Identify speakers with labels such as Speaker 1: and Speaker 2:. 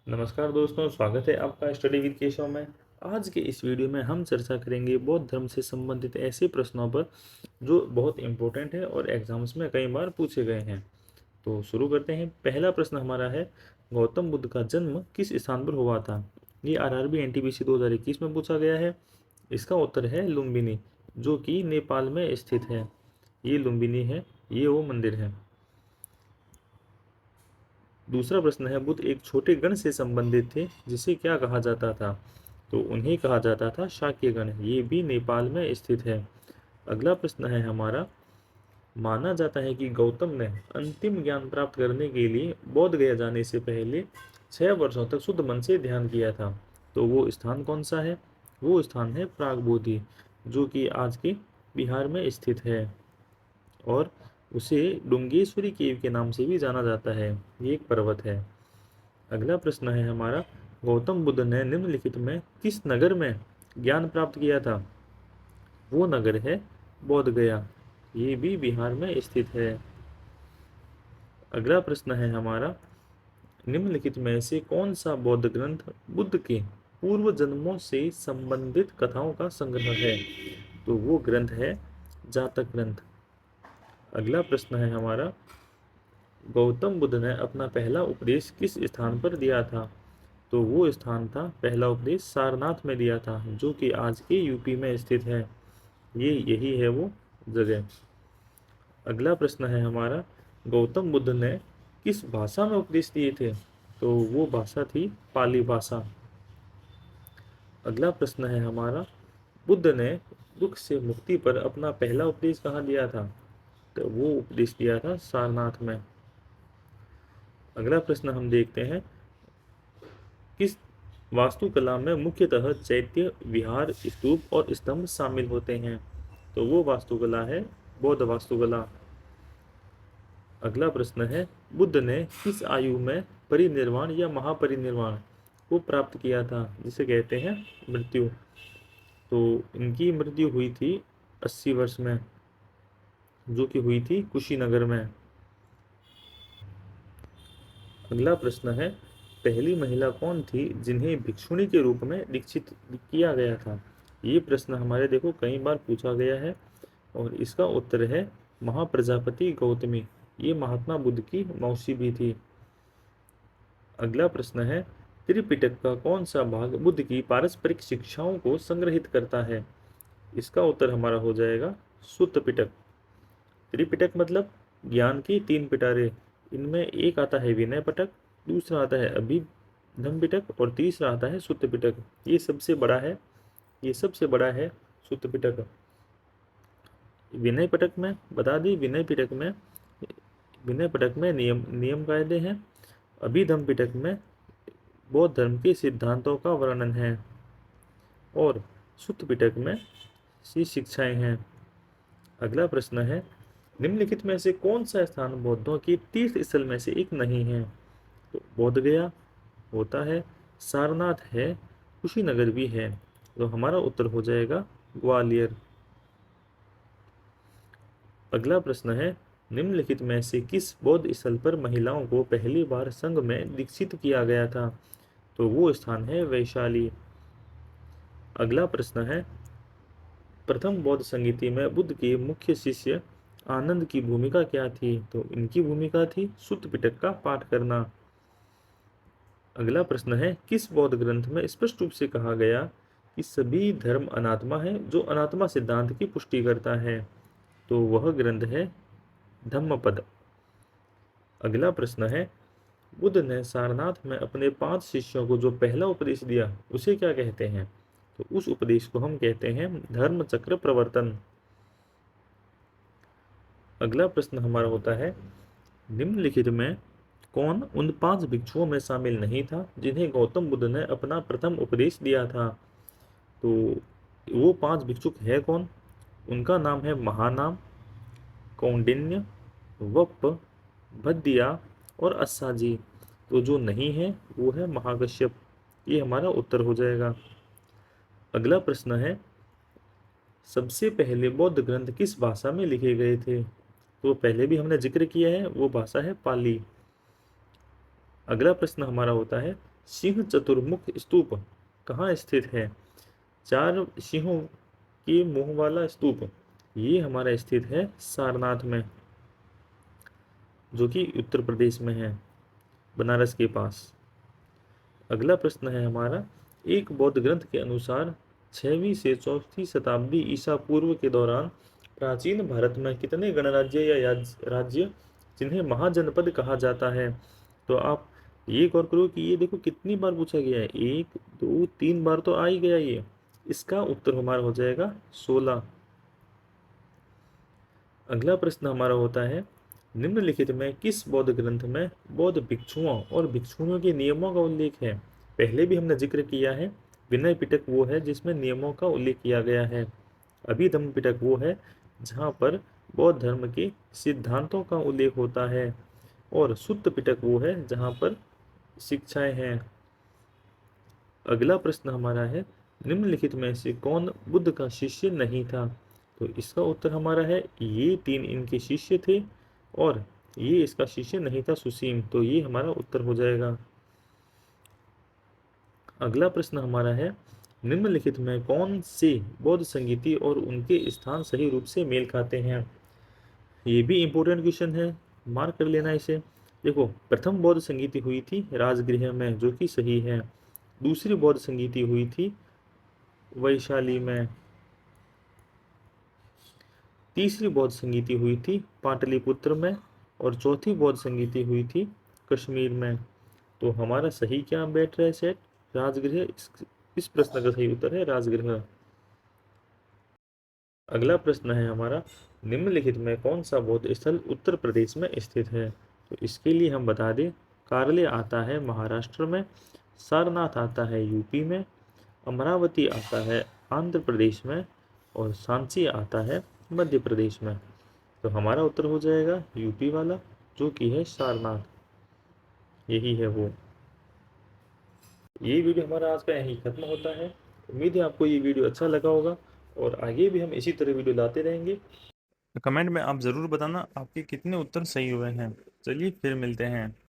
Speaker 1: नमस्कार दोस्तों, स्वागत है आपका स्टडी विद केशव में। आज के इस वीडियो में हम चर्चा करेंगे बौद्ध धर्म से संबंधित ऐसे प्रश्नों पर जो बहुत इंपॉर्टेंट है और एग्जाम्स में कई बार पूछे गए हैं। तो शुरू करते हैं। पहला प्रश्न हमारा है, गौतम बुद्ध का जन्म किस स्थान पर हुआ था? ये आरआरबी एनटीपीसी 2021 में पूछा गया है। इसका उत्तर है लुम्बिनी, जो कि नेपाल में स्थित है। ये लुम्बिनी है, ये वो मंदिर है। दूसरा प्रश्न है, बुद्ध एक छोटे गण से संबंधित थे जिसे क्या कहा जाता था? तो उन्हें कहा जाता था शाक्य गण। ये भी नेपाल में स्थित है। अगला प्रश्न है हमारा, माना जाता है कि गौतम ने अंतिम ज्ञान प्राप्त करने के लिए बोध गया जाने से पहले 6 वर्षों तक शुद्ध मन से ध्यान किया था। तो वो स्थान कौन सा है? वो स्थान है प्रागबोधि, जो कि आज के बिहार में स्थित है और उसे डुंगेश्वरी केव के नाम से भी जाना जाता है। ये एक पर्वत है। अगला प्रश्न है हमारा, गौतम बुद्ध ने निम्नलिखित में किस नगर में ज्ञान प्राप्त किया था? वो नगर है बोध गया। ये भी बिहार में स्थित है। अगला प्रश्न है हमारा, निम्नलिखित में से कौन सा बौद्ध ग्रंथ बुद्ध के पूर्व जन्मों से संबंधित कथाओं का संग्रह है? तो वो ग्रंथ है जातक ग्रंथ। अगला प्रश्न है हमारा, गौतम बुद्ध ने अपना पहला उपदेश किस स्थान पर दिया था? तो वो स्थान था, पहला उपदेश सारनाथ में दिया था, जो कि आज के यूपी में स्थित है। यही है वो जगह। अगला प्रश्न है हमारा, गौतम बुद्ध ने किस भाषा में उपदेश दिए थे? तो वो भाषा थी पाली भाषा। अगला प्रश्न है हमारा, बुद्ध ने दुख से मुक्ति पर अपना पहला उपदेश कहाँ दिया था? तो वो उपदेश दिया था सारनाथ में। अगला प्रश्न हम देखते हैं, किस वास्तुकला में मुख्यतः चैत्य, विहार, स्तूप और स्तंभ शामिल होते हैं? तो वो वास्तुकला है बौद्ध वास्तुकला। अगला प्रश्न है, बुद्ध ने किस आयु में परिनिर्वाण या महापरिनिर्वाण को प्राप्त किया था, जिसे कहते हैं मृत्यु? तो इनकी मृत्यु हुई थी 80 वर्ष में, जो कि हुई थी कुशीनगर में। अगला प्रश्न है, पहली महिला कौन थी जिन्हें भिक्षुणी के रूप में दीक्षित किया गया था? ये प्रश्न हमारे देखो कई बार पूछा गया है और इसका उत्तर है महाप्रजापति गौतमी। ये महात्मा बुद्ध की मौसी भी थी। अगला प्रश्न है, त्रिपिटक का कौन सा भाग बुद्ध की पारस्परिक शिक्षाओं को संग्रहित करता है? इसका उत्तर हमारा हो जाएगा सुत्त पिटक। त्रिपिटक मतलब ज्ञान की 3 पिटारे। इनमें एक आता है विनय पिटक, दूसरा आता है अभिधम पिटक और तीसरा आता है सुत्त पिटक। ये सबसे बड़ा है, ये सबसे बड़ा है सुत्त पिटक। विनय पिटक में बता दी, विनय पिटक में नियम नियम कायदे हैं। अभिधम पिटक में बौद्ध धर्म के सिद्धांतों का वर्णन है और सुत्त पिटक में सी शिक्षाएं हैं। अगला प्रश्न है, निम्नलिखित में से कौन सा स्थान बौद्धों की तीर्थ स्थल में से एक नहीं है? तो बोध गया होता है, सारनाथ है, कुशीनगर भी है। तो हमारा उत्तर हो जाएगा ग्वालियर। अगला प्रश्न है, निम्नलिखित में से किस बौद्ध स्थल पर महिलाओं को पहली बार संघ में दीक्षित किया गया था? तो वो स्थान है वैशाली। अगला प्रश्न है, प्रथम बौद्ध संगीति में बुद्ध के मुख्य शिष्य आनंद की भूमिका क्या थी? तो इनकी भूमिका थी सुत्त पिटक का पाठ करना। अगला प्रश्न है, किस बौद्ध ग्रंथ में स्पष्ट रूप से कहा गया कि सभी धर्म अनात्मा है, जो अनात्मा सिद्धांत की पुष्टि करता है? तो वह ग्रंथ है धम्मपद। अगला प्रश्न है, बुद्ध ने सारनाथ में अपने 5 शिष्यों को जो पहला उपदेश दिया उसे क्या कहते हैं? तो उस उपदेश को हम कहते हैं धर्म चक्र प्रवर्तन। अगला प्रश्न हमारा होता है, निम्नलिखित में कौन उन 5 भिक्षुओं में शामिल नहीं था जिन्हें गौतम बुद्ध ने अपना प्रथम उपदेश दिया था? तो वो 5 भिक्षुक है कौन? उनका नाम है महानाम, कौंडिन्य, वप्प, भद्दिया और अस्साजी। तो जो नहीं है वो है महाकश्यप। ये हमारा उत्तर हो जाएगा। अगला प्रश्न है, सबसे पहले बौद्ध ग्रंथ किस भाषा में लिखे गए थे? तो पहले भी हमने जिक्र किया है, वो भाषा है पाली। अगला प्रश्न हमारा होता है सिंह चतुर्मुख स्तूप कहाँ स्थित है? चार सिंहों के मुंह वाला स्तूप ये हमारा स्थित है सारनाथ में, जो कि उत्तर प्रदेश में है, बनारस के पास। अगला प्रश्न है हमारा एक बौद्ध ग्रंथ के अनुसार 6वीं से 4वीं शताब्दी ईसा पूर्व के दौरान प्राचीन भारत में कितने गणराज्य या राज्य जिन्हें महाजनपद कहा जाता है? तो आप ये गौर करो कि ये देखो कितनी बार पूछा गया है, 1 2 3 बार तो आ ही गया ये। इसका उत्तर हमारा हो जाएगा 16। अगला प्रश्न हमारा होता है निम्नलिखित में किस बौद्ध ग्रंथ में बौद्ध भिक्षुओं और भिक्षुणियों के नियमों का उल्लेख है? पहले भी हमने जिक्र किया है, विनय पिटक वो है जिसमें नियमों का उल्लेख किया गया है। अभिधम्म पिटक वो है जहाँ पर बौद्ध धर्म के सिद्धांतों का उल्लेख होता है, और सुत्त पिटक वो है जहाँ पर शिक्षाएं हैं। अगला प्रश्न हमारा है निम्नलिखित में से कौन बुद्ध का शिष्य नहीं था? तो इसका उत्तर हमारा है ये 3 इनके शिष्य थे और ये इसका शिष्य नहीं था सुसीम, तो ये हमारा उत्तर हो जाएगा। अगला प्रश्न हमारा है निम्नलिखित में कौन से बौद्ध संगीति और उनके स्थान सही रूप से मेल खाते हैं? ये भी इंपॉर्टेंट क्वेश्चन है, मार्क कर लेना इसे। देखो प्रथम बौद्ध संगीति हुई थी राजगृह में, जो कि सही है। दूसरी बौद्ध संगीति हुई थी वैशाली में। तीसरी बौद्ध संगीति हुई थी पाटलिपुत्र में, और चौथी बौद्ध संगीति हुई थी कश्मीर में। तो हमारा सही क्या बैठ रहा है सेट? राजगृह। इस प्रश्न का सही उत्तर है राजगृह। अगला प्रश्न है हमारा निम्नलिखित में कौन सा बौद्ध स्थल उत्तर प्रदेश में स्थित है? तो इसके लिए हम बता दें कार्ले आता है महाराष्ट्र में, सारनाथ आता है यूपी में, अमरावती आता है आंध्र प्रदेश में, और सांची आता है मध्य प्रदेश में। तो हमारा उत्तर हो जाएगा यूपी वाला, जो कि है सारनाथ, यही है वो। ये वीडियो हमारा आज का यहीं खत्म होता है। उम्मीद है आपको ये वीडियो अच्छा लगा होगा, और आगे भी हम इसी तरह वीडियो लाते रहेंगे। कमेंट में आप ज़रूर बताना आपके कितने उत्तर सही हुए हैं। चलिए फिर मिलते हैं।